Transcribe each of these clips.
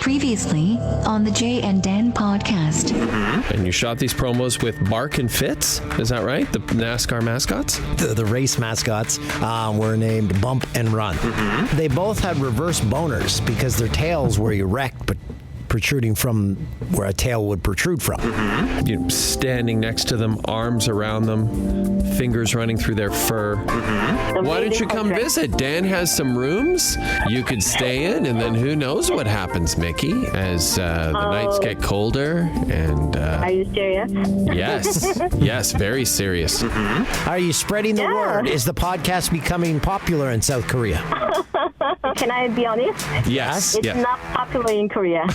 Previously on the Jay and Dan podcast. And you shot these promos with Bark and Fitz, is that right? The NASCAR mascots? The race mascots were named Bump and Run. They both had reverse boners because their tails were erect but protruding from where a tail would protrude from. You're standing next to them, arms around them, fingers running through their fur. Why don't you come visit? Dan has some rooms you could stay in, and then who knows what happens, Mickey, as the nights get colder. And Are you serious? Yes, very serious. Are you spreading the word? Is the podcast becoming popular in South Korea? Can I be honest? Yes. It's not popular in Korea.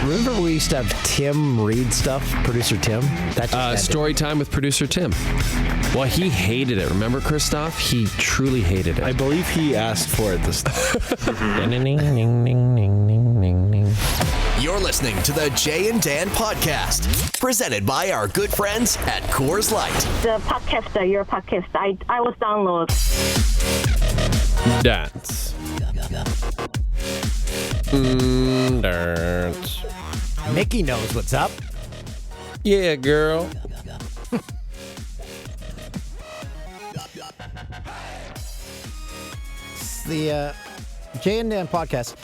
Remember we used to have Tim read stuff, producer Tim? That just ended. Story time with producer Tim. Well, he hated it. Remember, Christoph? He truly hated it. I believe he asked for it this time. You're listening to the Jay and Dan podcast, presented by our good friends at Coors Light. The podcaster, your podcast, I was download. Dance. Dance. Mickey knows what's up. Yeah, girl. It's the Jay and Dan podcast.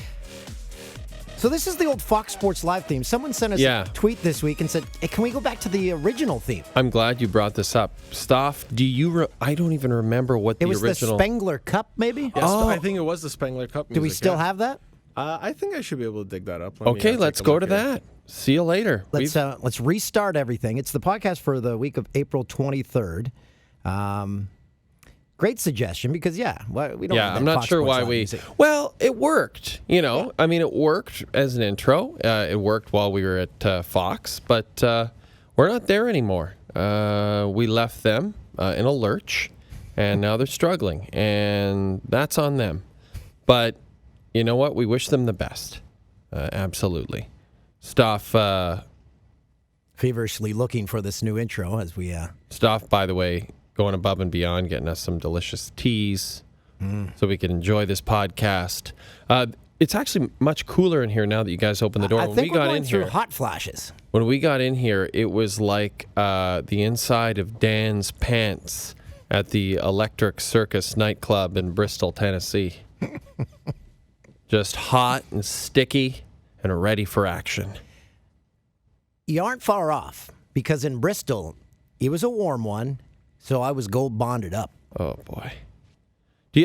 So this is the old Fox Sports Live theme. Someone sent us a tweet this week and said, hey, can we go back to the original theme? I'm glad you brought this up. Stoff, do you... I don't even remember what the original... It was the Spengler Cup, maybe? Yes, I think it was the Spengler Cup music. Do we still have that? I think I should be able to dig that up. Okay, let's go to that. See you later. Let's restart everything. It's the podcast for the week of April 23rd. Great suggestion because, we don't. Yeah, I'm not sure why we. Music. Well, it worked. I mean, it worked as an intro. It worked while we were at Fox, but we're not there anymore. We left them in a lurch, and now they're struggling, and that's on them. But you know what? We wish them the best. Absolutely. Stoff. Feverishly looking for this new intro as we. Stoff, by the way, going above and beyond, getting us some delicious teas so we can enjoy this podcast. It's actually much cooler in here now that you guys opened the door. I think we're going through hot flashes. When we got in here, it was like the inside of Dan's pants at the Electric Circus nightclub in Bristol, Tennessee. Just hot and sticky and ready for action. You aren't far off because in Bristol, it was a warm one. So I was gold bonded up. Oh, boy.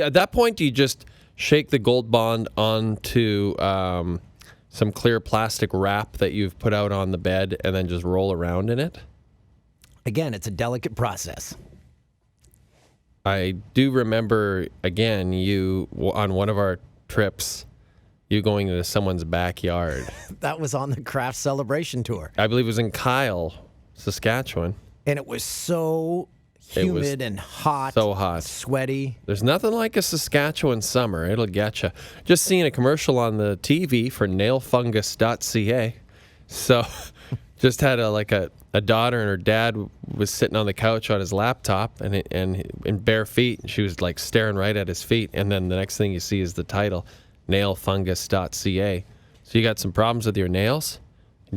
At that point, do you just shake the gold bond onto some clear plastic wrap that you've put out on the bed and then just roll around in it? Again, it's a delicate process. I do remember, again, you, on one of our trips, you going into someone's backyard. That was on the craft celebration tour. I believe it was in Kyle, Saskatchewan. And it was so humid and hot. So hot. Sweaty. There's nothing like a Saskatchewan summer. It'll get you. Just seeing a commercial on the TV for nailfungus.ca. So just had a daughter and her dad was sitting on the couch on his laptop and in bare feet. And she was like staring right at his feet. And then the next thing you see is the title, nailfungus.ca. So you got some problems with your nails?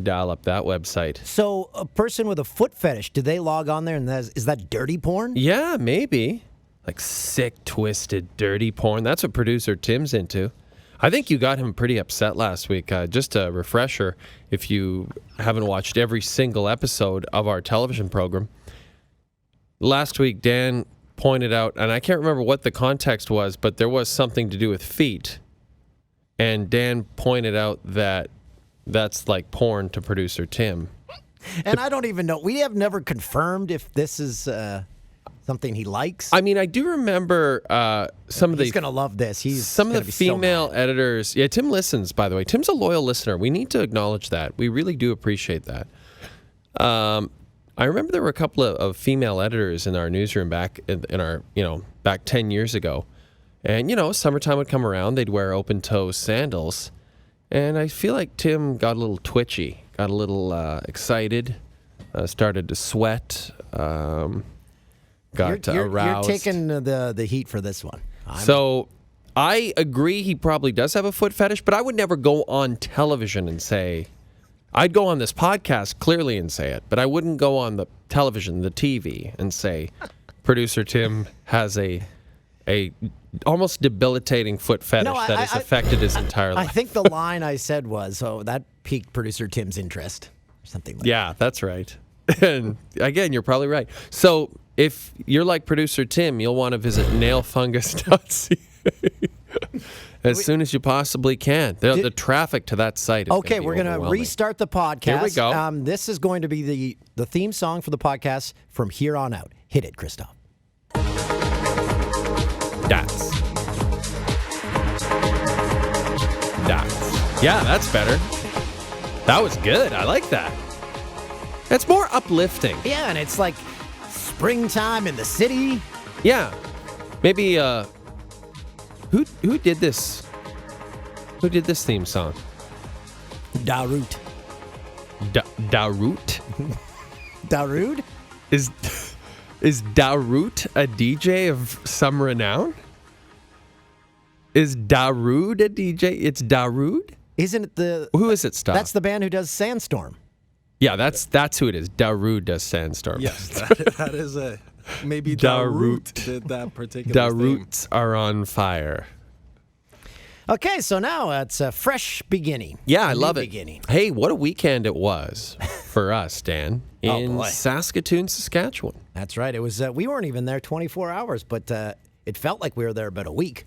Dial up that website. So a person with a foot fetish, do they log on there and is that dirty porn? Yeah, maybe. Like sick, twisted, dirty porn. That's what producer Tim's into. I think you got him pretty upset last week. Just a refresher, if you haven't watched every single episode of our television program. Last week, Dan pointed out, and I can't remember what the context was, but there was something to do with feet. And Dan pointed out that that's like porn to producer Tim. And I don't even know. We have never confirmed if this is something he likes. I mean, I do remember some of the... He's going to love this. Some of the female editors... Yeah, Tim listens, by the way. Tim's a loyal listener. We need to acknowledge that. We really do appreciate that. I remember there were a couple of female editors in our newsroom back in our, back 10 years ago. And, summertime would come around. They'd wear open-toe sandals. And I feel like Tim got a little twitchy, got a little excited, started to sweat, got aroused. You're taking the heat for this one. So I agree he probably does have a foot fetish, but I would never go on television and say, I'd go on this podcast clearly and say it, but I wouldn't go on the television, the TV, and say, producer Tim has a almost debilitating foot fetish that has affected his entire life. I think the line I said was, that piqued producer Tim's interest. Or something like that. Yeah, that's right. And again, you're probably right. So if you're like producer Tim, you'll want to visit nailfungus.ca as soon as you possibly can. The traffic to that site is okay, we're going to restart the podcast. Here we go. This is going to be the theme song for the podcast from here on out. Hit it, Christoph. Dots. Yeah, that's better. That was good. I like that. It's more uplifting. Yeah, and it's like springtime in the city. Yeah. Maybe who did this? Who did this theme song? DaRoot. DaRoot? Darude? Is DaRoot a DJ of some renown? Is Darude a DJ? It's Darude? Isn't it the... Who is it, Stop? That's the band who does Sandstorm. Yeah, that's who it is. Darude does Sandstorm. Yes, that is a... Maybe DaRoot did that particular DaRoots are on fire. Okay, so now it's a fresh beginning. Yeah, I love it. Beginning. Hey, what a weekend it was for us, Dan, in boy. Saskatoon, Saskatchewan. That's right. It was. We weren't even there 24 hours, but it felt like we were there about a week.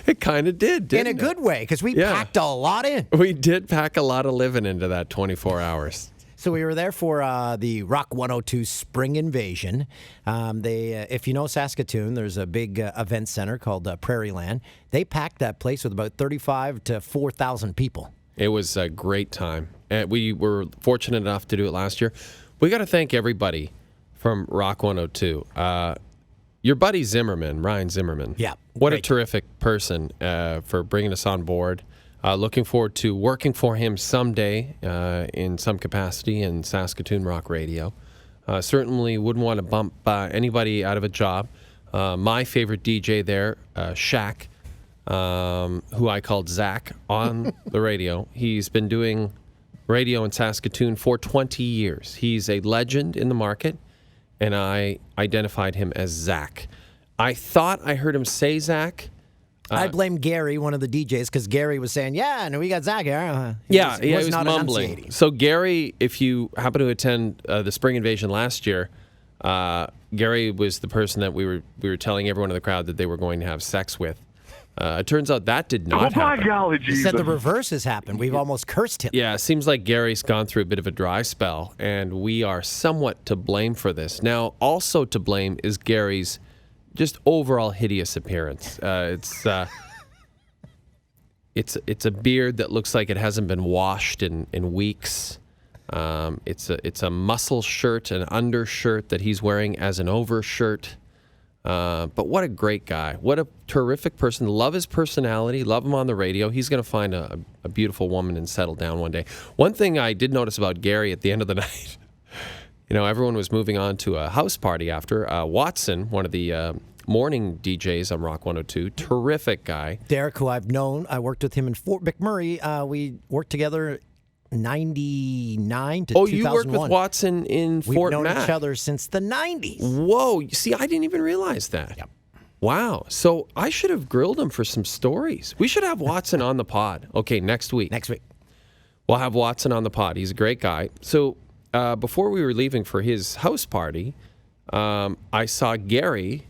It kind of did, didn't it? In a good way, because we packed a lot in. We did pack a lot of living into that 24 hours. So we were there for the Rock 102 Spring Invasion. If you know Saskatoon, there's a big event center called Prairie Land. They packed that place with about 35 to 4,000 people. It was a great time. And we were fortunate enough to do it last year. We got to thank everybody from Rock 102. Your buddy Zimmerman, Ryan Zimmerman. Yeah. What great. a terrific person for bringing us on board. Looking forward to working for him someday in some capacity in Saskatoon Rock Radio. Certainly wouldn't want to bump anybody out of a job. My favorite DJ there, Shaq, who I called Zach on the radio. He's been doing radio in Saskatoon for 20 years. He's a legend in the market, and I identified him as Zach. I thought I heard him say Zach. I blame Gary, one of the DJs, because Gary was saying, yeah, and we got Zach here. He was not mumbling. enunciating. So Gary, if you happen to attend the Spring Invasion last year, Gary was the person that we were telling everyone in the crowd that they were going to have sex with. It turns out that did not happen. Golly, He said the reverse has happened. We've almost cursed him. Yeah, it seems like Gary's gone through a bit of a dry spell, and we are somewhat to blame for this. Now, also to blame is Gary's just overall hideous appearance. It's a beard that looks like it hasn't been washed in weeks. It's a muscle shirt, an undershirt that he's wearing as an overshirt. But what a great guy. What a terrific person. Love his personality. Love him on the radio. He's going to find a beautiful woman and settle down one day. One thing I did notice about Gary at the end of the night, everyone was moving on to a house party after. Watson, one of the morning DJs on Rock 102, terrific guy. Derek, who I've known, I worked with him in Fort McMurray. We worked together 99 to 2001. Oh, you worked with Watson in Fort Mac. We've known each other since the 90s. Whoa. See, I didn't even realize that. Yep. Wow. So I should have grilled him for some stories. We should have Watson on the pod. Okay, next week. Next week. We'll have Watson on the pod. He's a great guy. So before we were leaving for his house party, I saw Gary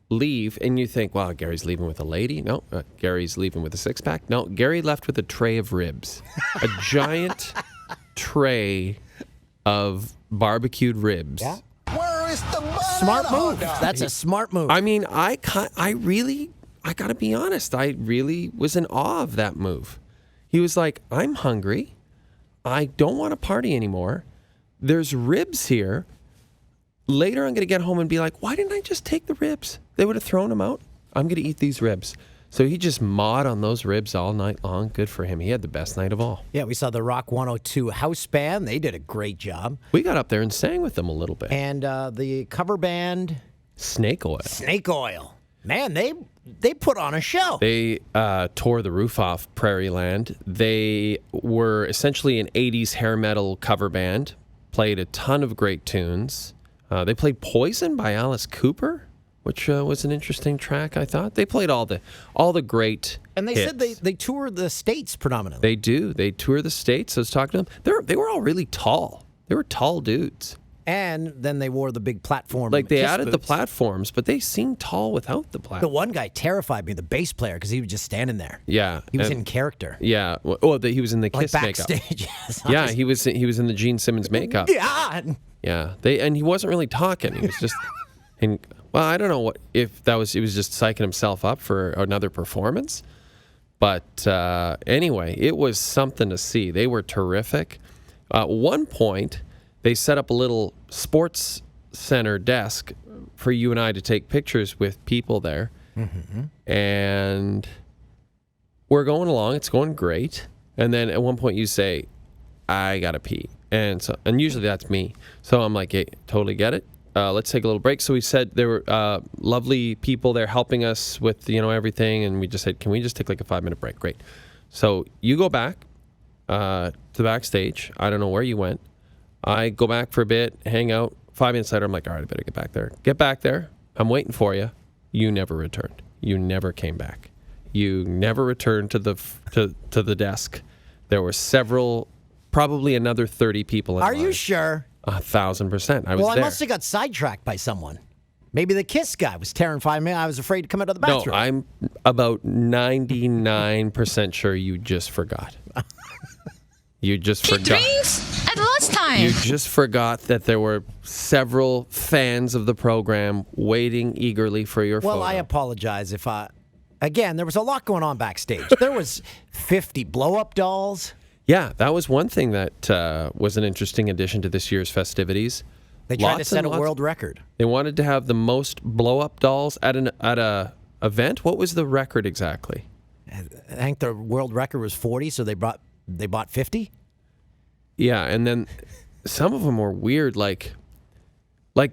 leave, and you think, wow, Gary's leaving with a lady? No. Gary's leaving with a six-pack? No. Gary left with a tray of ribs. A giant tray of barbecued ribs. Yeah. Smart move. That's a smart move. I mean, I got to be honest, I really was in awe of that move. He was like, I'm hungry. I don't want to party anymore. There's ribs here. Later, I'm going to get home and be like, why didn't I just take the ribs? They would have thrown them out. I'm going to eat these ribs. So he just mawed on those ribs all night long. Good for him. He had the best night of all. Yeah, we saw the Rock 102 house band. They did a great job. We got up there and sang with them a little bit. And the cover band... Snake Oil. Snake Oil. Man, they put on a show. They tore the roof off Prairieland. They were essentially an 80s hair metal cover band, played a ton of great tunes. They played Poison by Alice Cooper, which was an interesting track, I thought. They played all the great And they hits. said they tour the States predominantly. They do. They tour the States. I was talking to them. They were all really tall. They were tall dudes. And then they wore the big platform. Like, they kiss added the boots. platforms, but they seemed tall without the The platform. one guy terrified me, the bass player, because he was just standing there. Yeah. He was and- in character. Yeah. He was in the Like Kiss makeup. backstage. Yes. Yeah, he was in the Gene Simmons makeup. Yeah. Yeah. And he wasn't really talking. He was just well, I don't know he was just psyching himself up for another performance. But anyway, it was something to see. They were terrific. At one point, they set up a little sports center desk for you and I to take pictures with people there. Mm-hmm. And we're going along. It's going great. And then at one point you say, I got to pee. And usually that's me. So I'm like, hey, totally get it. Let's take a little break. So we said there were lovely people there helping us with, everything. And we just said, can we just take like a 5-minute break? Great. So you go back to the backstage. I don't know where you went. I go back for a bit, hang out. 5 minutes later, I'm like, all right, I better get back there. Get back there. I'm waiting for you. You never returned. You never came back. You never returned to the desk. There were several, probably another 30 people in Are line. you sure? 1,000%. I was Well, there. I must have got sidetracked by someone. Maybe the Kiss guy was tearing 5 minutes. I was afraid to come out of the No, bathroom. I'm about 99% sure you just forgot. You just He forgot. drinks at lunchtime. You just forgot that there were several fans of the program waiting eagerly for your photo. Well, I apologize if again, there was a lot going on backstage. There was 50 blow-up dolls. Yeah, that was one thing that was an interesting addition to this year's festivities. They tried to Lots set and a lots- world record. They wanted to have the most blow-up dolls at a event. What was the record exactly? I think the world record was 40, so they bought 50. Yeah, and then some of them were weird. Like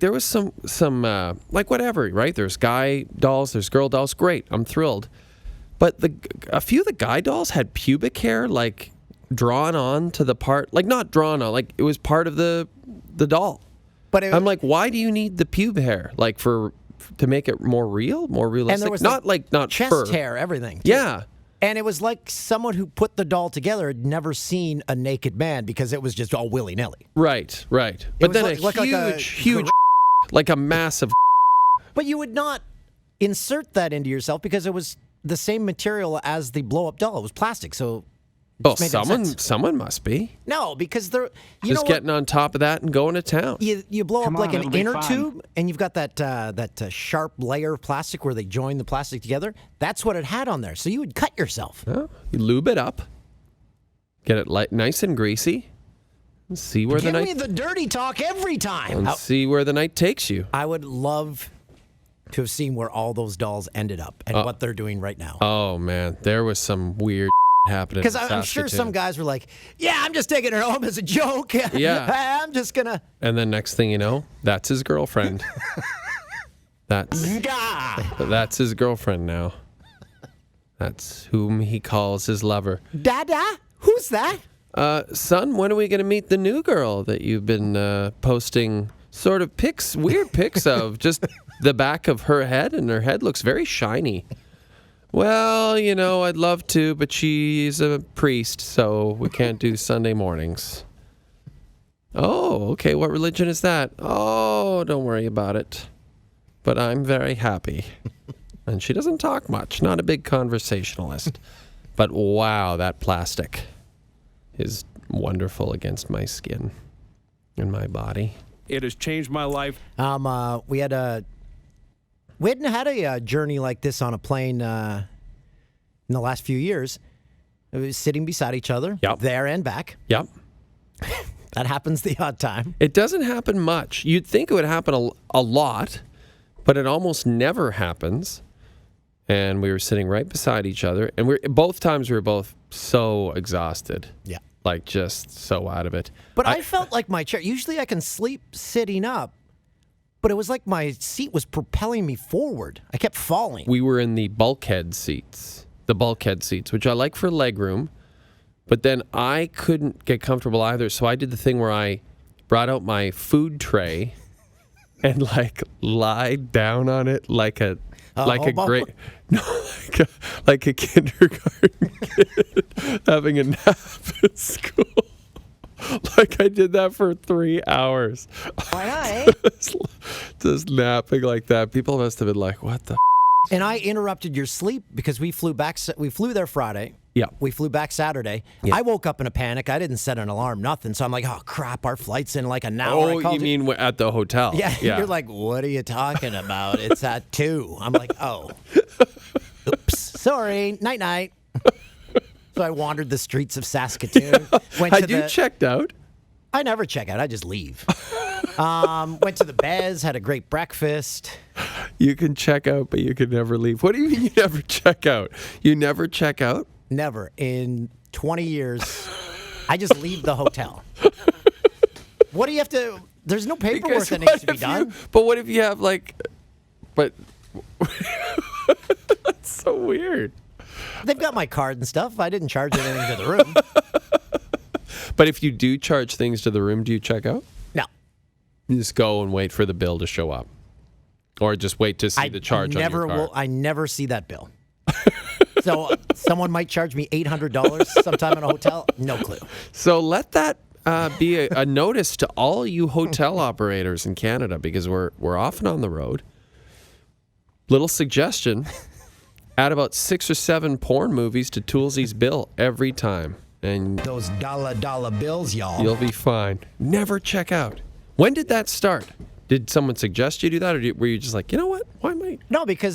there was some like whatever, right? There's guy dolls, there's girl dolls. Great, I'm thrilled. But a few of the guy dolls had pubic hair like drawn on to the part, like not drawn on, like it was part of the doll. But I'm like, why do you need the pube hair? Like to make it more real, more realistic? and there was not chest fur. hair, everything. too. Yeah. And it was like someone who put the doll together had never seen a naked man because it was just all willy-nilly. Right. But was then like a huge, like a massive. But you would not insert that into yourself because it was the same material as the blow-up doll. It was plastic, so Oh, made no sense. someone must be no, because they're you just know getting on top of that and going to town. you blow Come up like on, an it'll be inner fun. tube, and you've got that sharp layer of plastic where they join the plastic together. That's what it had on there, so you would cut yourself. Oh, you lube it up, get it nice and greasy, and see where Give the me night the dirty talk every time. and see where the night takes you. I would love to have seen where all those dolls ended up and what they're doing right now. Oh man, there was some weird happening. Because I'm sure some guys were like, "Yeah, I'm just taking her home as a joke. Yeah. I'm just gonna." And then next thing you know, that's his girlfriend. That's his girlfriend now. That's whom he calls his lover. Dada, who's that? Son, when are we going to meet the new girl that you've been posting sort of weird pics of? Just the back of her head, and her head looks very shiny. Well, I'd love to, but she's a priest, so we can't do Sunday mornings. Oh, okay. What religion is that? Oh, don't worry about it. But I'm very happy. And she doesn't talk much, not a big conversationalist. But wow, that plastic is wonderful against my skin and my body. It has changed my life. We hadn't had a journey like this on a plane in the last few years. It was sitting beside each other, Yep. there and back. Yep. That happens the odd time. It doesn't happen much. You'd think it would happen a lot, but it almost never happens. And we were sitting right beside each other, and both times we were both so exhausted. Yeah. Like just so out of it. But I felt like my chair. Usually I can sleep sitting up, but it was like my seat was propelling me forward. I kept falling. We were in the bulkhead seats, which I like for legroom, but then I couldn't get comfortable either. So I did the thing where I brought out my food tray and like lied down on it like a great like a kindergarten kid having a nap at school. Like I did that for 3 hours. Why not? Just napping like that. People must have been like, "What the?" And I interrupted your sleep because we flew there Friday. Yeah. We flew back Saturday. Yeah. I woke up in a panic. I didn't set an alarm, nothing. So I'm like, oh, crap, our flight's in like an hour. Oh, you mean at the hotel? Yeah. You're like, what are you talking about? It's at 2. I'm like, oh. Oops. Sorry. Night-night. So I wandered the streets of Saskatoon. Had you checked out? I never check out. I just leave. Went to the Bez, had a great breakfast. You can check out, but you can never leave. What do you mean you never check out? You never check out? Never. In 20 years, I just leave the hotel. What do you have to... There's no paperwork that needs to be done. But what if you have But... That's so weird. They've got my card and stuff. I didn't charge anything to the room. But if you do charge things to the room, do you check out? No. You just go and wait for the bill to show up. Or just wait to see the charge on your card. I never see that bill. So someone might charge me $800 sometime in a hotel. No clue. So let that be a notice to all you hotel operators in Canada, because we're often on the road. Little suggestion: add about 6 or 7 porn movies to Toolsy's bill every time, and Those dollar bills, y'all. you'll be fine. Never check out. When did that start? Did someone suggest you do that, or were you just like, you know what? Why am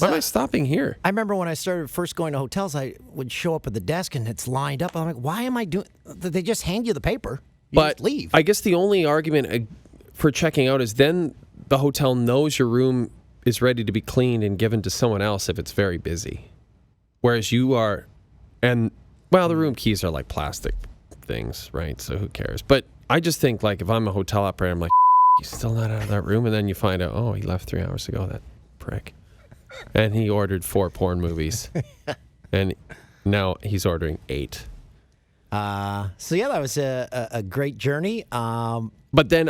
I stopping here? I remember when I started first going to hotels, I would show up at the desk and it's lined up. I'm like, why am I doing? They just hand you the paper. You But just leave. I guess the only argument for checking out is then the hotel knows your room is ready to be cleaned and given to someone else if it's very busy. Whereas you are, the room keys are like plastic things, right? So who cares? But I just think, like, if I'm a hotel operator, I'm like, he's still not out of that room. And then you find out, oh, he left 3 hours ago, that prick. And he ordered 4 porn movies. And now he's ordering 8. So yeah, that was a great journey. But then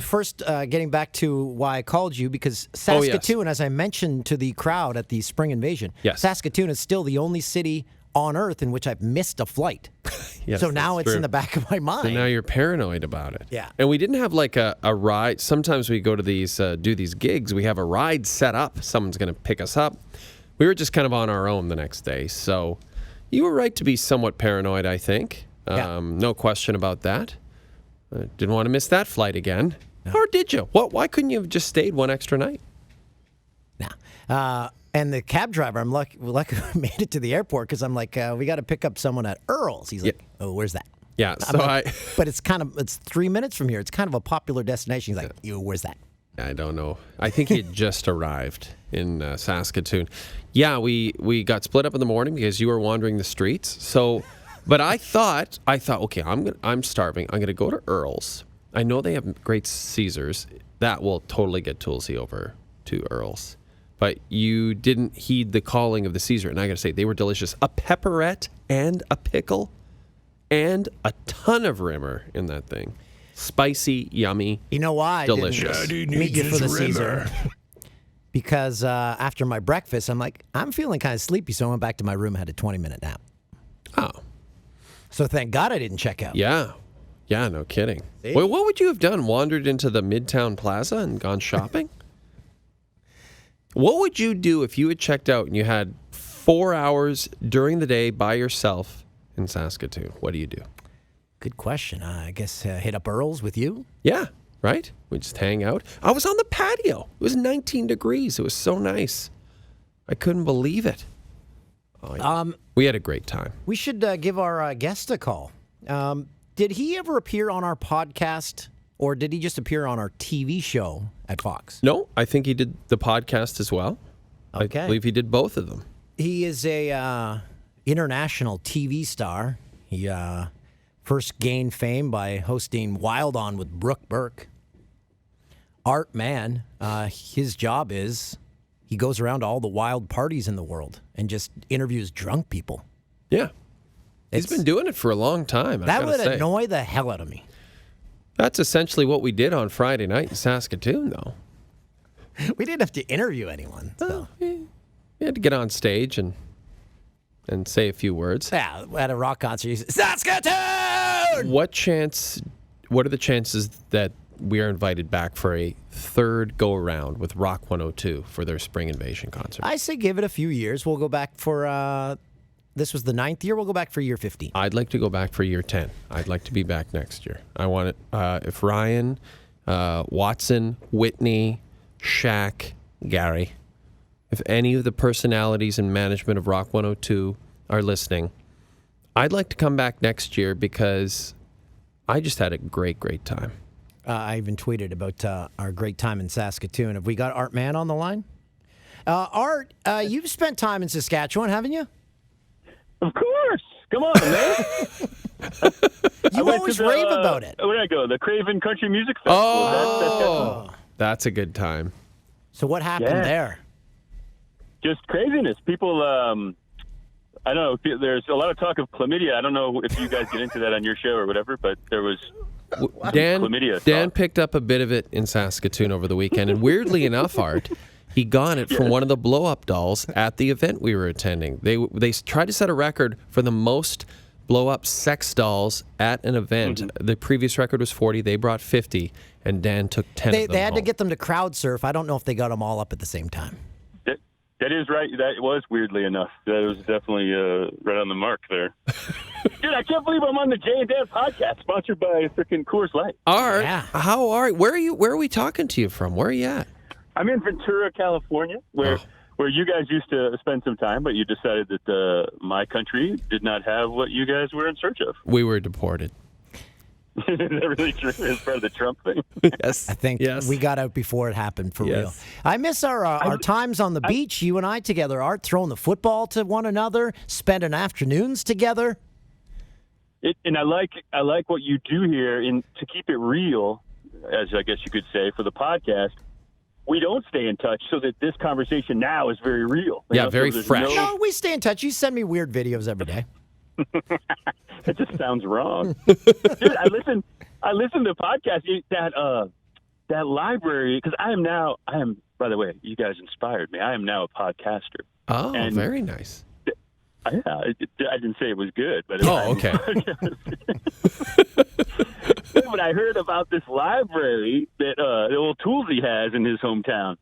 First, getting back to why I called you, because Saskatoon, as I mentioned to the crowd at the Spring Invasion, Yes. Saskatoon is still the only city on Earth in which I've missed a flight. Yes, so now that's it's true. in the back of my mind. So now you're paranoid about it. Yeah. And we didn't have like a ride. Sometimes we go to these, do these gigs. We have a ride set up. Someone's going to pick us up. We were just kind of on our own the next day. So you were right to be somewhat paranoid, I think. Yeah. No question about that. Didn't want to miss that flight again. No. Or did you? Why couldn't you have just stayed one extra night? Nah. And the cab driver, I'm lucky I made it to the airport, because I'm like, we got to pick up someone at Earl's. He's like, oh, where's that? Yeah. I'm like, but it's 3 minutes from here. It's kind of a popular destination. He's like, where's that? I don't know. I think he had just arrived in Saskatoon. Yeah, we got split up in the morning because you were wandering the streets. So, but I thought, okay, I'm starving. I'm gonna go to Earl's. I know they have great Caesars. That will totally get Toolsy over to Earl's. But you didn't heed the calling of the Caesar, and I gotta say, they were delicious. A pepperette and a pickle, and a ton of rimmer in that thing. Spicy, yummy. You know why? Delicious. I didn't meet you for the Caesar. Because after my breakfast, I'm like, I'm feeling kind of sleepy, so I went back to my room and had a 20-minute nap. Oh. So thank God I didn't check out. Yeah. Yeah, no kidding. See? Well, what would you have done? Wandered into the Midtown Plaza and gone shopping? What would you do if you had checked out and you had 4 hours during the day by yourself in Saskatoon? What do you do? Good question. I guess hit up Earl's with you. Yeah, right? We just hang out. I was on the patio. It was 19 degrees. It was so nice. I couldn't believe it. Oh, yeah. We had a great time. We should give our guest a call. Did he ever appear on our podcast, or did he just appear on our TV show at Fox? No, I think he did the podcast as well. Okay. I believe he did both of them. He is a international TV star. He first gained fame by hosting Wild On with Brooke Burke. Art Mann, his job is he goes around to all the wild parties in the world and just interviews drunk people. Yeah. He's It's- been doing it for a long time. I That gotta would say. annoy the hell out of me. That's essentially what we did on Friday night in Saskatoon, though. We didn't have to interview anyone. So. We had to get on stage and say a few words. Yeah, at a rock concert, you say, Saskatoon! What are the chances that we are invited back for a third go-around with Rock 102 for their Spring Invasion concert? I say give it a few years. We'll go back for, this was the 9th year. We'll go back for year 15. I'd like to go back for year 10. I'd like to be back next year. I want it, if Ryan, Watson, Whitney, Shaq, Gary, if any of the personalities and management of Rock 102 are listening, I'd like to come back next year because I just had a great, great time. I even tweeted about our great time in Saskatoon. Have we got Art Mann on the line? Art, you've spent time in Saskatchewan, haven't you? Of course. Come on, man. You always rave about it. Where did I go? The Craven Country Music Festival. Oh, that's a good time. So what happened Yeah. there? Just craziness. People, I don't know. There's a lot of talk of chlamydia. I don't know if you guys get into that on your show or whatever, but there was chlamydia Dan talk. picked up a bit of it in Saskatoon over the weekend, and weirdly enough, Art, he got it from one of the blow-up dolls at the event we were attending. They tried to set a record for the most blow-up sex dolls at an event. Mm-hmm. The previous record was 40. They brought 50, and Dan took 10 of them They had to home. get them to crowd surf. I don't know if they got them all up at the same time. That is right. That was weirdly enough. That was definitely right on the mark there. Dude, I can't believe I'm on the Jay and Dan podcast, sponsored by freaking Coors Light. Art, Yeah. how are you? Where are you? Where are we talking to you from? Where are you at? I'm in Ventura, California, where you guys used to spend some time, but you decided that my country did not have what you guys were in search of. We were deported. Is that really true? As part of the Trump thing? Yes. I think yes. we got out before it happened for Yes. real. I miss our times on the beach, you and I together, Art, throwing the football to one another, spending afternoons together. And I like what you do here, to keep it real, as I guess you could say, for the podcast. We don't stay in touch, so that this conversation now is very real. Yeah, very there's fresh. No, we stay in touch. You send me weird videos every day. It just sounds wrong, dude. I listen to podcasts. That library, because I am. By the way, you guys inspired me. I am now a podcaster. Oh, And- very nice. Yeah, I didn't say it was good, but Okay. But I heard about this library that old Toolsy has in his hometown.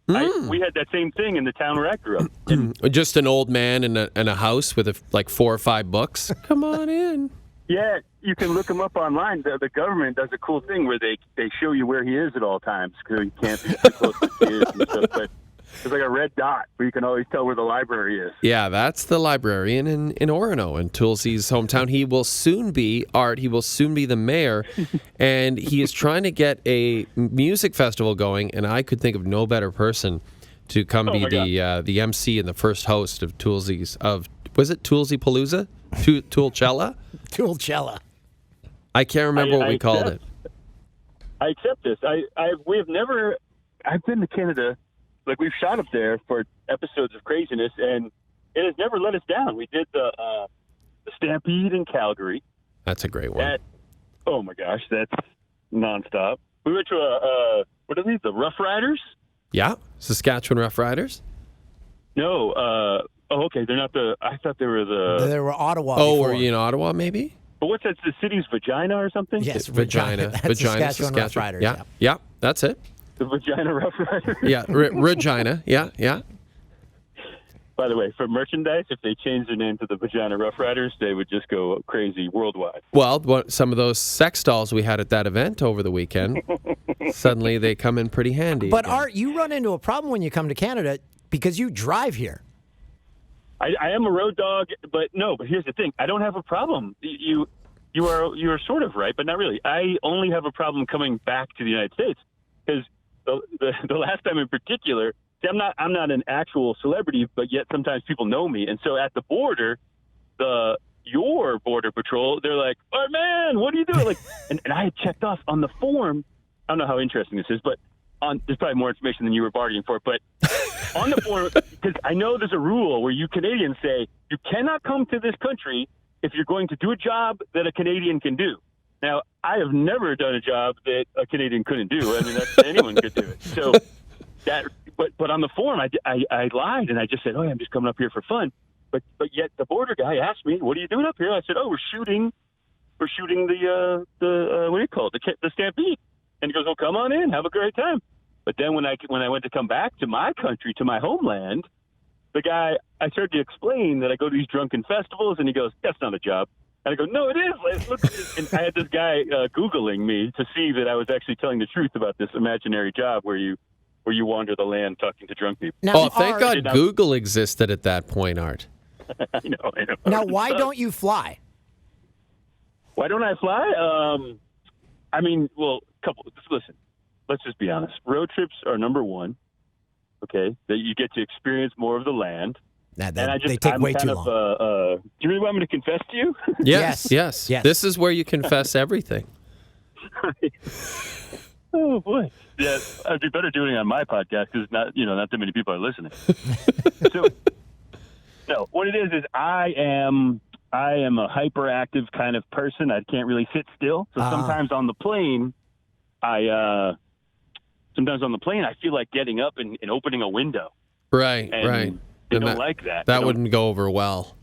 We had that same thing in the town where I grew up. And, Just an old man in a house with like 4 or 5 books. Come on in. yeah, you can look him up online. The government does a cool thing where they show you where he is at all times because he can't be too close to kids and stuff. But there's like a red dot where you can always tell where the library is. Yeah, that's the librarian in Orono, in Tulsi's hometown. He will soon be, Art, he will soon be the mayor, and he is trying to get a music festival going, and I could think of no better person to come be the MC and the first host of Tulsi's, was it Tulsi Palooza? Toolchella? Toolchella. I can't remember what we called it. I accept this. I've been to Canada. Like, we've shot up there for episodes of craziness, and it has never let us down. We did the Stampede in Calgary. That's a great one. Oh my gosh, that's nonstop. We went to what are these? The Rough Riders? Yeah, Saskatchewan Rough Riders. No. Okay. They're not the. I thought they were the. They were Ottawa Oh, before. were you in Ottawa, maybe? But what's that? The city's vagina or something? Yes, Vagina. That's Vagina, Saskatchewan Rough Riders. Yeah, yeah, that's it. The Vagina Rough Riders. Yeah, Regina. Yeah, yeah. By the way, for merchandise, if they changed their name to the Vagina Rough Riders, they would just go crazy worldwide. Well, some of those sex dolls we had at that event over the weekend, suddenly they come in pretty handy. But again. Art, you run into a problem when you come to Canada because you drive here. I am a road dog, but here's the thing. I don't have a problem. You are sort of right, but not really. I only have a problem coming back to the United States because the last time in particular, see, I'm not an actual celebrity, but yet sometimes people know me. And so at the border, your border patrol, they're like, "Oh man, what are you doing?" Like, and I had checked off on the form. I don't know how interesting this is, but there's probably more information than you were bargaining for, but on the form, because I know there's a rule where you Canadians say you cannot come to this country if you're going to do a job that a Canadian can do. Now, I have never done a job that a Canadian couldn't do. I mean, anyone could do it. So but on the form, I lied and I just said, oh, yeah, I'm just coming up here for fun. But yet the border guy asked me, what are you doing up here? I said, oh, we're shooting the what do you call it? The stampede. And he goes, well, come on in, have a great time. But then when I went to come back to my country, to my homeland, the guy, I started to explain that I go to these drunken festivals, and he goes, that's not a job. And I go, no, it is. Look at this. And I had this guy Googling me to see that I was actually telling the truth about this imaginary job where you wander the land talking to drunk people. Now, thank God Google existed at that point, Art. I know. Now, why don't you fly? Why don't I fly? I mean, well, listen, let's just be honest. Road trips are number one, okay, that you get to experience more of the land. They take way too long. Do you really want me to confess to you? Yes. This is where you confess everything. Oh, boy. Yeah, I'd be better doing it on my podcast because not that many people are listening. So, no, what it is I am a hyperactive kind of person. I can't really sit still. So sometimes on the plane, I feel like getting up and opening a window. Right, and right. They don't like that. That wouldn't go over well.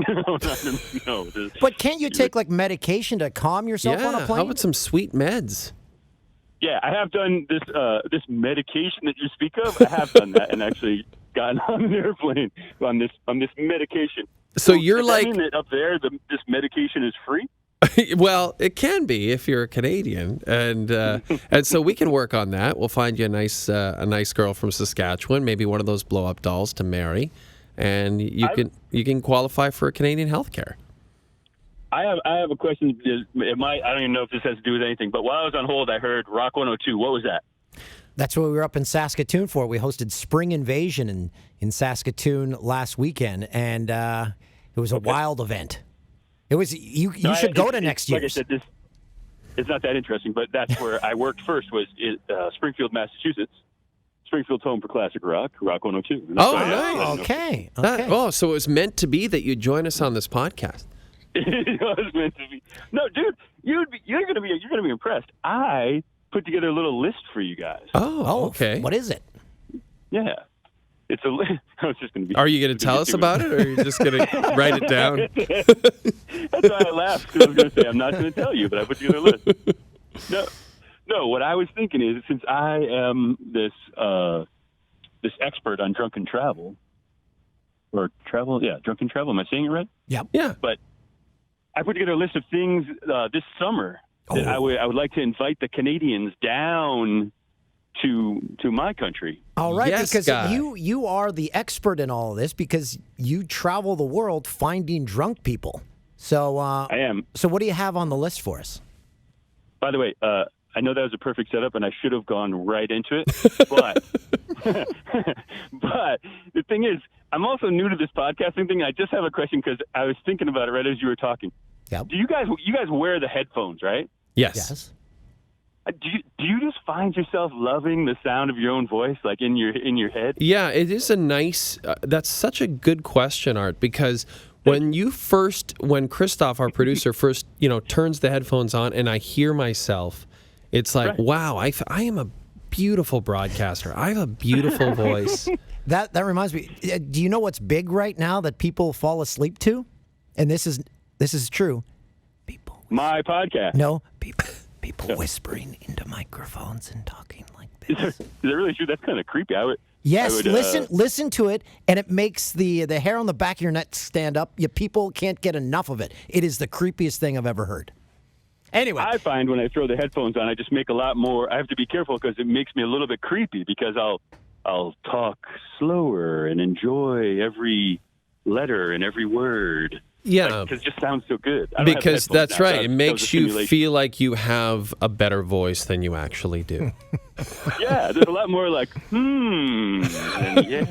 No. But can't you take like medication to calm yourself on a plane? How about some sweet meds? Yeah, I have done this medication that you speak of. I have done that and actually gotten on an airplane on this medication. So you're like, mean that up there, this medication is free? Well, it can be if you're a Canadian, and so we can work on that. We'll find you a nice girl from Saskatchewan, maybe one of those blow up dolls to marry, and you can qualify for Canadian health care. I have a question. I don't even know if this has to do with anything, but while I was on hold, I heard Rock 102. What was that? That's what we were up in Saskatoon for. We hosted Spring Invasion in Saskatoon last weekend, and it was a wild event. It was you should go to next year. Like I said, it's not that interesting, but that's where I worked first. Was in Springfield, Massachusetts. Springfield's home for classic rock, Rock 102. Oh, nice. Okay. So it was meant to be that you'd join us on this podcast. It was meant to be. No, dude, you're gonna be impressed. I put together a little list for you guys. Oh, okay. What is it? Yeah. It's a list. It's just going to be. Are you going to tell us about it, or are you just going to write it down? That's why I laughed, because I was going to say, I'm not going to tell you, but I put together a list. No, what I was thinking is, since I am this expert on drunken travel, drunken travel, am I saying it right? Yep. Yeah. But I put together a list of things this summer that I would like to invite the Canadians down to my country. All right, yes, because guy. you are the expert in all of this because you travel the world finding drunk people. So I am. So what do you have on the list for us? By the way, I know that was a perfect setup, and I should have gone right into it. But but the thing is, I'm also new to this podcasting thing. I just have a question because I was thinking about it right as you were talking. Yep. Do you guys wear the headphones, right? Yes. Do you just find yourself loving the sound of your own voice, like in your head? Yeah, it is a nice. That's such a good question, Art, because when Christoph, our producer, first turns the headphones on and I hear myself, it's like, wow, I am a beautiful broadcaster. I have a beautiful voice. That reminds me. Do you know what's big right now that people fall asleep to? And this is true. People. My podcast. No, people whispering into microphones and talking like this. Is that really true? That's kind of creepy. Yes, listen to it, and it makes the hair on the back of your neck stand up. People can't get enough of it. It is the creepiest thing I've ever heard. Anyway. I find when I throw the headphones on, I just make a lot more. I have to be careful because it makes me a little bit creepy because I'll talk slower and enjoy every letter and every word. Yeah, because it just sounds so good. Because that's right. It makes you feel like you have a better voice than you actually do. Yeah, there's a lot more like, and yeah.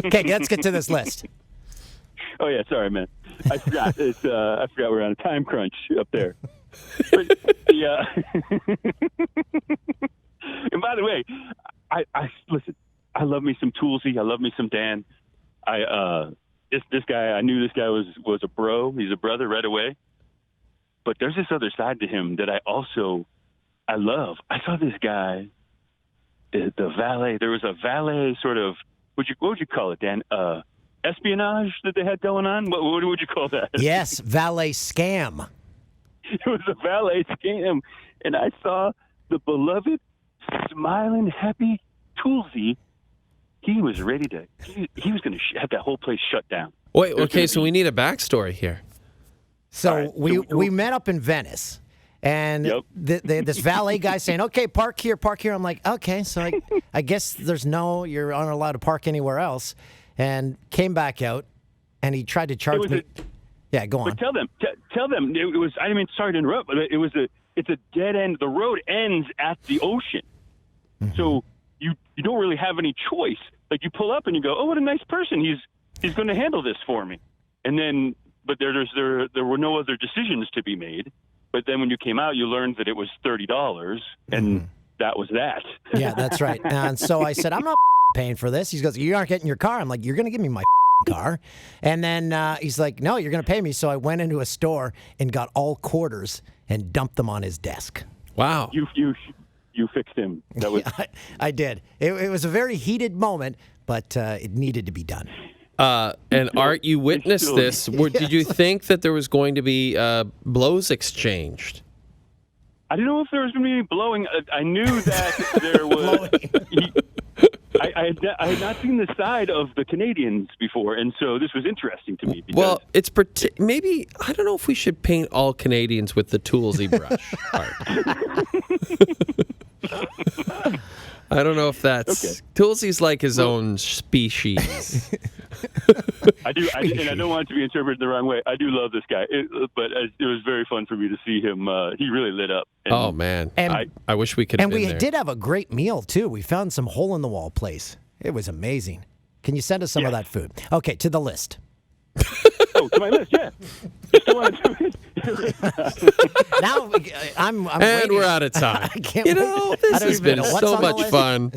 Okay, let's get to this list. Oh, yeah, sorry, man. I forgot. I forgot we're on a time crunch up there. But, And by the way, I listen. I love me some Toolsy. I love me some Dan. This guy. I knew this guy was a bro. He's a brother right away. But there's this other side to him that I love. I saw this guy, the valet. There was a valet sort of. What would you call it, Dan? Espionage that they had going on. What would you call that? Yes, valet scam. It was a valet scam, and I saw the beloved, smiling, happy Toolsy. He was ready to. He was going to have that whole place shut down. Wait, okay, so we need a backstory here. So Right, we met up in Venice, and this valet guy saying, "Okay, park here, park here." I'm like, "Okay," so I guess you're not allowed to park anywhere else, and came back out, and he tried to charge me. Yeah, go on. But tell them it was. I mean, sorry to interrupt, but it's a dead end. The road ends at the ocean, so you don't really have any choice. Like you pull up and you go, "Oh, what a nice person! He's going to handle this for me," and then. But there were no other decisions to be made. But then when you came out, you learned that it was $30, and that was that. Yeah, that's right. And so I said, I'm not paying for this. He goes, you aren't getting your car. I'm like, you're going to give me my car. And then he's like, no, you're going to pay me. So I went into a store and got all quarters and dumped them on his desk. Wow. You fixed him. That was. Yeah, I did. It was a very heated moment, but it needed to be done. And Art, you witnessed this. Did you think that there was going to be blows exchanged? I didn't know if there was going to be any blowing. I knew that there was. I had not seen the side of the Canadians before, and so this was interesting to me. Because Well, it's maybe I don't know if we should paint all Canadians with the Toolsy brush. Art. I don't know if that's Okay. Toolsy's like his own species. I do, and I don't want it to be interpreted the wrong way. I do love this guy, but it was very fun for me to see him. He really lit up. And Oh man, And- I wish we could. And have we been there. did have a great meal, too. We found some hole-in-the-wall place. It was amazing. Can you send us some of that food? Okay, to the list. Oh, to my list, yeah. Just wanted to- Now, I'm And waiting. we're out of time. I can't You wait. know, I this don't has even been know what's so on the much list. fun.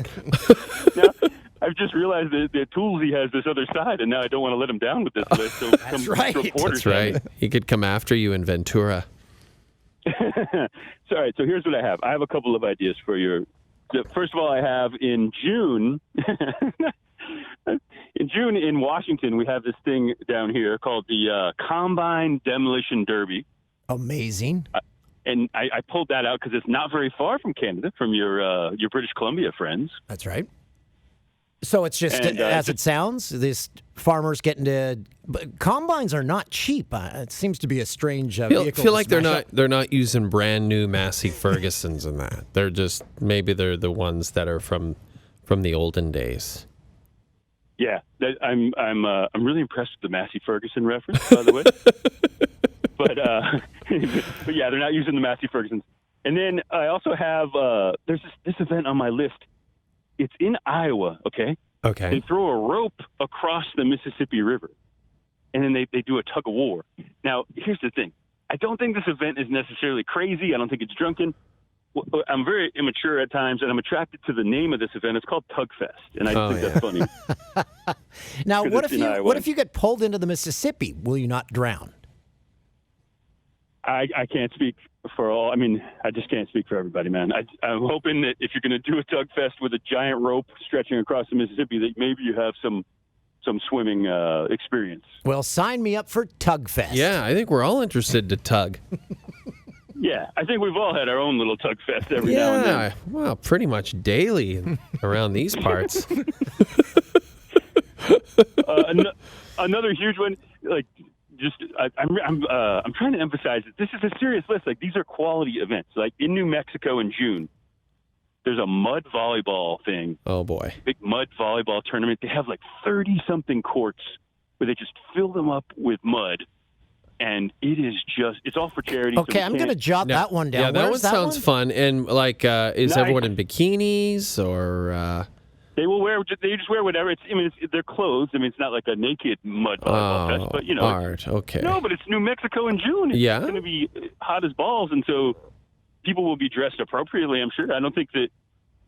Now, I've just realized that Toolsy has this other side, and now I don't want to let him down with this list. So That's right. That's right. He could come after you in Ventura. So, all right, so here's what I have. I have a couple of ideas for you. First of all, I have in June, in Washington, we have this thing down here called the Combine Demolition Derby. Amazing. And I pulled that out because it's not very far from Canada, from your British Columbia friends. That's right. So it's just And, as it sounds. These farmers getting to but combines are not cheap. It seems to be a strange vehicle. Feel to like smash up. they're not using brand new Massey Fergusons and that. They're just maybe they're the ones that are from the olden days. Yeah, I'm really impressed with the Massey Ferguson reference, by the way. but yeah, they're not using the Massey Fergusons. And then I also have there's this event on my list. It's in Iowa, okay? Okay. They throw a rope across the Mississippi River, and then they do a tug of war. Now, here's the thing. I don't think this event is necessarily crazy. I don't think it's drunken. I'm very immature at times, and I'm attracted to the name of this event. It's called Tug Fest, and I think that's funny. Now, 'Cause what it's if in you Iowa. what if you get pulled into the Mississippi? Will you not drown? I can't speak for all. I mean, I just can't speak for everybody, man. I'm hoping that if you're going to do a Tug Fest with a giant rope stretching across the Mississippi, that maybe you have some swimming experience. Well, sign me up for Tug Fest. Yeah, I think we're all interested to tug. Yeah, I think we've all had our own little Tug Fest every now and then. Yeah, well, pretty much daily around these parts. Another huge one, like I'm trying to emphasize that this is a serious list. Like these are quality events. Like in New Mexico in June, there's a mud volleyball thing. Oh boy, big mud volleyball tournament. They have like 30-something courts where they just fill them up with mud, and it's all for charity. Okay, I'm going to jot that one down. Yeah, that Where's one sounds fun. And like, is Nice. everyone in bikinis or? They will wear. They just wear whatever. They're clothes. I mean, it's not like a naked mud volleyball fest, but art. Okay. No, but it's New Mexico in June. It's going to be hot as balls, and so people will be dressed appropriately. I'm sure. I don't think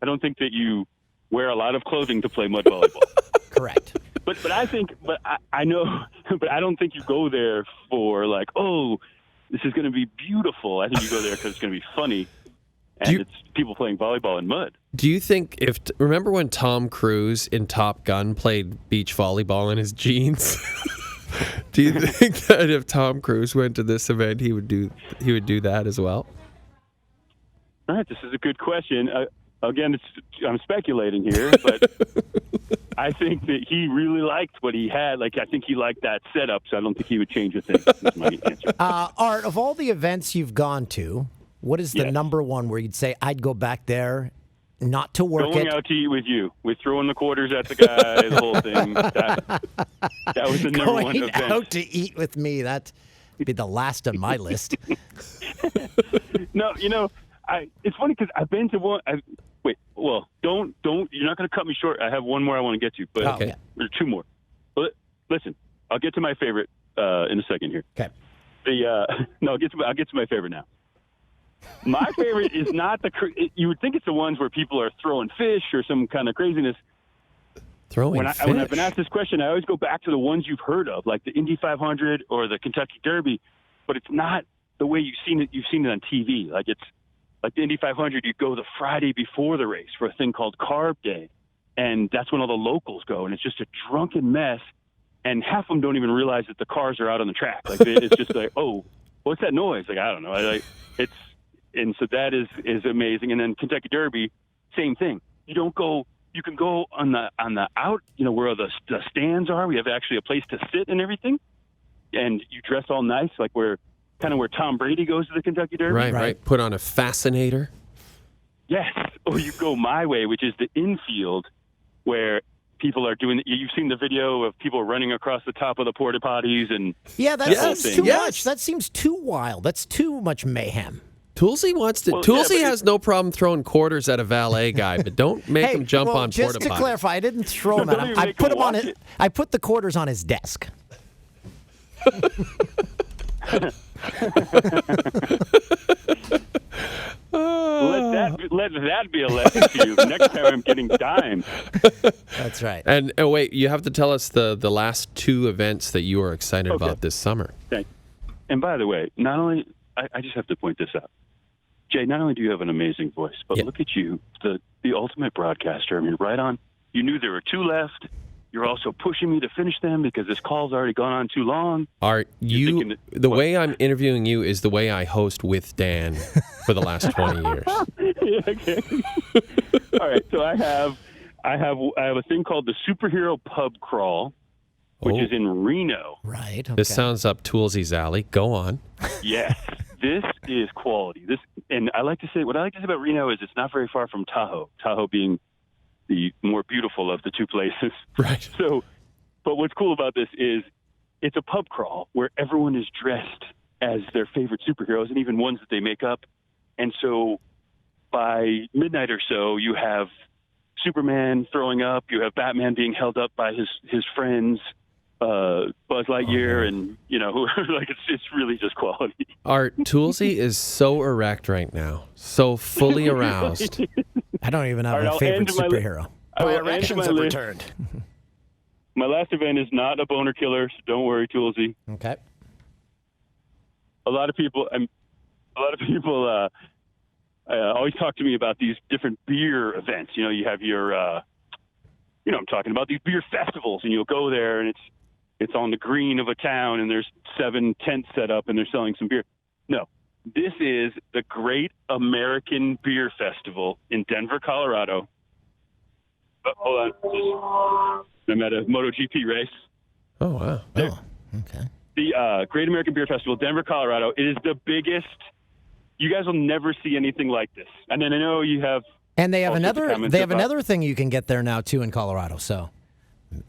I don't think that you wear a lot of clothing to play mud volleyball. Correct. But I know, but I don't think you go there for like, oh, this is going to be beautiful. I think you go there because it's going to be funny, and it's people playing volleyball in mud. Do you think remember when Tom Cruise in Top Gun played beach volleyball in his jeans? Do you think that if Tom Cruise went to this event, he would do that as well? All right, this is a good question. Again, I'm speculating here, but I think that he really liked what he had. Like, I think he liked that setup, so I don't think he would change a thing. That's my answer. Art, of all the events you've gone to, what is the number one where you'd say, I'd go back there not to work Going out to eat with you, with throwing the quarters at the guy, the whole thing. That was the number one event. Going out to eat with me, that'd be the last on my list. No, it's funny because I've been to one. Don't. You're not going to cut me short. I have one more I want to get to, but there's two more. But listen, I'll get to my favorite in a second here. Okay. I'll get to my favorite now. My favorite is not you would think it's the ones where people are throwing fish or some kind of craziness. When I've been asked this question, I always go back to the ones you've heard of, like the Indy 500 or the Kentucky Derby, but it's not the way you've seen it. You've seen it on TV. Like it's like the Indy 500, you go the Friday before the race for a thing called Carb Day, and that's when all the locals go, and it's just a drunken mess, and half of them don't even realize that the cars are out on the track. Like it's just like, oh, what's that noise? Like I don't know. And so that is amazing. And then Kentucky Derby, same thing. You can go on the out, where the stands are. We have actually a place to sit and everything, and you dress all nice, like where Tom Brady goes to the Kentucky Derby. Right. Put on a fascinator. Yes. Or you go my way, which is the infield, where people are doing. You've seen the video of people running across the top of the porta potties and that seems too much. That seems too wild. That's too much mayhem. Toolsy wants to. Toolsy has no problem throwing quarters at a valet guy, but don't make him jump on porta potties. Just to clarify, I didn't throw him at him. I put him on it. I put the quarters on his desk. Let that be a lesson to you. Next time I'm getting dimes. That's right. And wait, you have to tell us the last two events that you are excited about this summer. Thanks. And by the way, not only I just have to point this out, Jay. Not only do you have an amazing voice, but look at you, the ultimate broadcaster. I mean, right on. You knew there were two left. You're also pushing me to finish them because this call's already gone on too long. Art, the way I'm interviewing you is the way I host with Dan for the last 20 years. Okay. All right. So I have a thing called the Superhero Pub Crawl, which is in Reno. Right. Okay. This sounds up Toolsy's alley. Go on. Yes. This is quality. And what I like to say about Reno is it's not very far from Tahoe. Tahoe being the more beautiful of the two places. Right. So, but what's cool about this is it's a pub crawl where everyone is dressed as their favorite superheroes and even ones that they make up. And so by midnight or so, you have Superman throwing up, you have Batman being held up by his friends, Buzz Lightyear, and like it's really just quality. Art, Toolsy is so erect right now, so fully aroused. I don't even have a favorite superhero. My erections have returned. My last event is not a boner killer, so don't worry, Toolsy. Okay. A lot of people always talk to me about these different beer events. You have your, I'm talking about these beer festivals, and you'll go there, and it's on the green of a town, and there's 7 tents set up, and they're selling some beer. No, this is the Great American Beer Festival in Denver, Colorado. Hold on. I'm at a MotoGP race. Oh, wow. Oh, okay. The Great American Beer Festival, Denver, Colorado. It is the biggest. You guys will never see anything like this. And then I know you have. And they have another thing you can get there now too in Colorado. So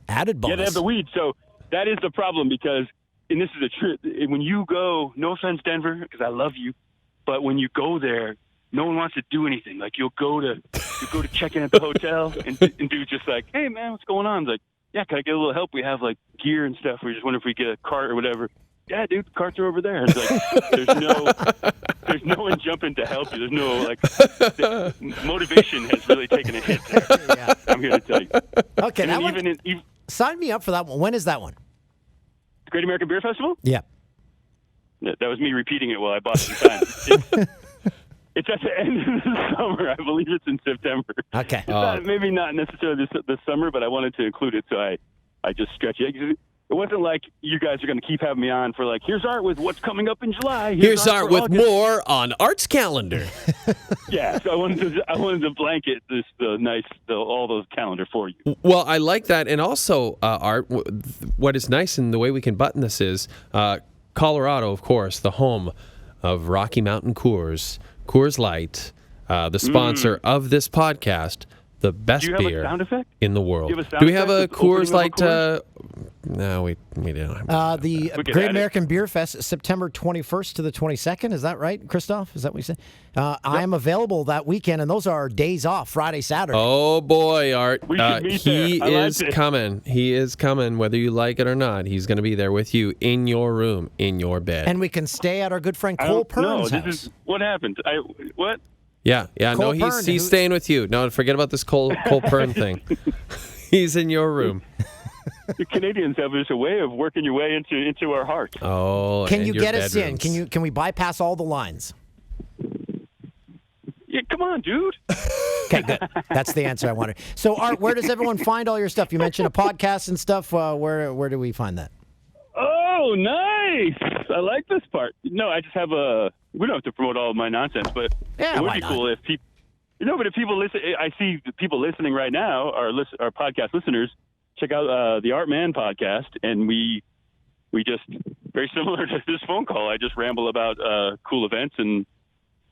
added bonus. Yeah, they have the weed. So that is the problem because, and this is a trip. When you go, no offense, Denver, because I love you, but when you go there, no one wants to do anything. Like you go to check in at the hotel and do just like, hey man, what's going on? It's like, yeah, can I get a little help? We have like gear and stuff. We just wonder if we get a cart or whatever. yeah, dude, carts are over there. It's like, there's no one jumping to help you. There's no, like, motivation has really taken a hit there. Yeah. I'm here to tell you. Okay, And that then one, even sign me up for that one. When is that one? Great American Beer Festival? Yeah. That was me repeating it while I bought some time. It's at the end of the summer. I believe it's in September. Okay. Maybe not necessarily this summer, but I wanted to include it, so I just stretched it. It wasn't like you guys are going to keep having me on for like, here's art with what's coming up in July. Here's art for with August. more on Art's calendar. Yeah, so I wanted to blanket all those calendar for you. Well, I like that. And also, Art, what is nice and the way we can button this is Colorado, of course, the home of Rocky Mountain Coors Light, the sponsor of this podcast, the best Do you have beer a sound effect? in the world. Do you have a sound Do we have effect a with Coors opening Light? of a No, we don't have The We could Great add it. American Beer Fest, September 21st to the 22nd. Is that right, Christoph? Is that what you said? I am available that weekend, and those are days off, Friday, Saturday. Oh, boy, Art. We should meet he there. I like is it. coming. He is coming, whether you like it or not. He's going to be there with you in your room, in your bed. And we can stay at our good friend I Cole don't know. Pern's This house. is what happened. What? Yeah. Cole No, Pern, he's who- staying with you. No, forget about this Cole Pern thing. He's in your room. The Canadians have just a way of working your way into our hearts. Oh, Can and you your get us in? bedrooms. Can we bypass all the lines? Yeah, come on, dude. Okay, good. That's the answer I wanted. So, Art, where does everyone find all your stuff? You mentioned a podcast and stuff. Where do we find that? Oh, nice. I like this part. No, I just have we don't have to promote all of my nonsense, but Yeah, it would why be not? cool if people, but if people listen, I see the people listening right now, our podcast listeners, check out the Art Mann podcast, and we just, very similar to this phone call, I just ramble about cool events and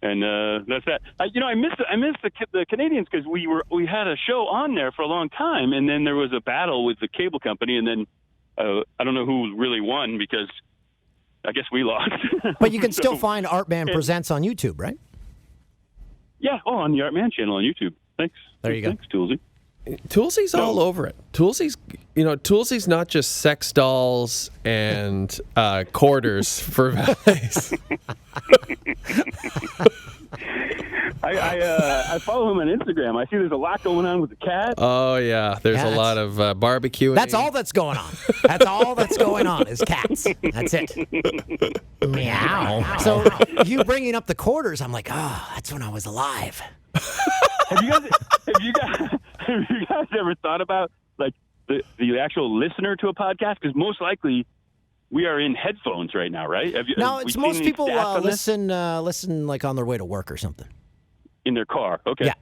that's that. I miss the Canadians because we had a show on there for a long time, and then there was a battle with the cable company, and then I don't know who really won because I guess we lost. But you can still So, find Art Man Presents on YouTube, right? yeah, on the Art Man channel on YouTube. Thanks. There you go. Thanks, Toolsy. Toolsy's all over it. Toolsy's not just sex dolls and quarters for valets. I follow him on Instagram. I see there's a lot going on with the cat. Oh, yeah. There's Yeah, a lot of barbecuing. That's all that's going on. That's all that's going on is cats. That's it. Meow. So you bringing up the quarters, I'm like, that's when I was alive. Have you guys ever thought about like the actual listener to a podcast? Because most likely we are in headphones right now, right? No, have we it's seen most any people stats on this? listen like on their way to work or something. In their car. Okay. Yeah.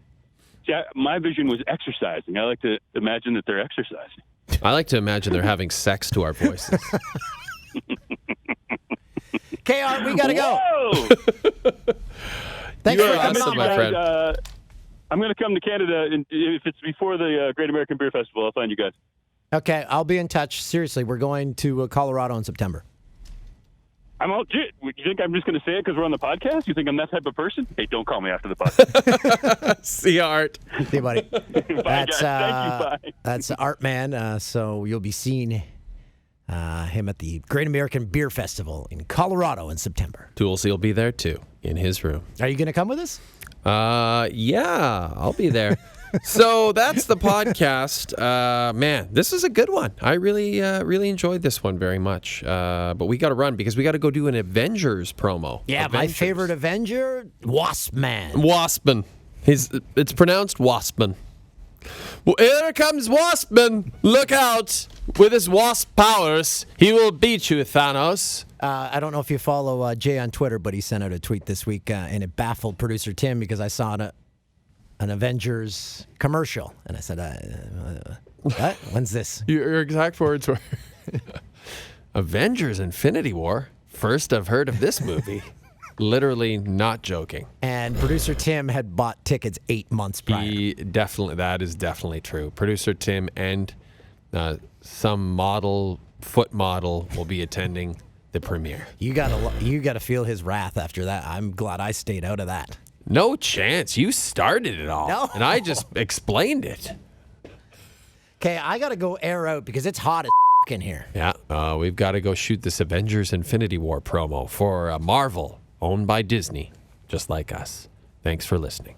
See, my vision was exercising. I like to imagine that they're exercising. I like to imagine they're having sex to our voices. Okay, Art, we got to go. Whoa! Thanks You for are coming awesome, on, my buddy. friend. I'm going to come to Canada, and if it's before the Great American Beer Festival, I'll find you guys. Okay, I'll be in touch. Seriously, we're going to Colorado in September. I'm all. You think I'm just going to say it because we're on the podcast? You think I'm that type of person? Hey, don't call me after the podcast. See you, Art. See you, buddy. Bye, guys. Thank you. Bye. That's Art Man. So you'll be seeing him at the Great American Beer Festival in Colorado in September. Toolsy will be there, too, in his room. Are you going to come with us? Yeah, I'll be there. So that's the podcast. Man, this is a good one. I really enjoyed this one very much. But we got to run because we got to go do an Avengers promo. Yeah, my Avengers. favorite Avenger, Wasp Man. Waspman. It's pronounced Waspman. Well, here comes Waspman. Look out. With his wasp powers, he will beat you, Thanos. I don't know if you follow Jay on Twitter, but he sent out a tweet this week, and it baffled producer Tim because I saw an Avengers commercial, and I said, "What? When's this?" Your exact words were Avengers Infinity War. First I've heard of this movie. Literally not joking. And producer Tim had bought tickets 8 months prior. That is definitely true. Producer Tim and some foot model will be attending the premiere. You gotta feel his wrath after that. I'm glad I stayed out of that. No chance. You started it all. No. And I just explained it. Okay, I gotta go air out because it's hot as in here. Yeah. We've got to go shoot this Avengers Infinity War promo for Marvel, owned by Disney, just like us. Thanks for listening.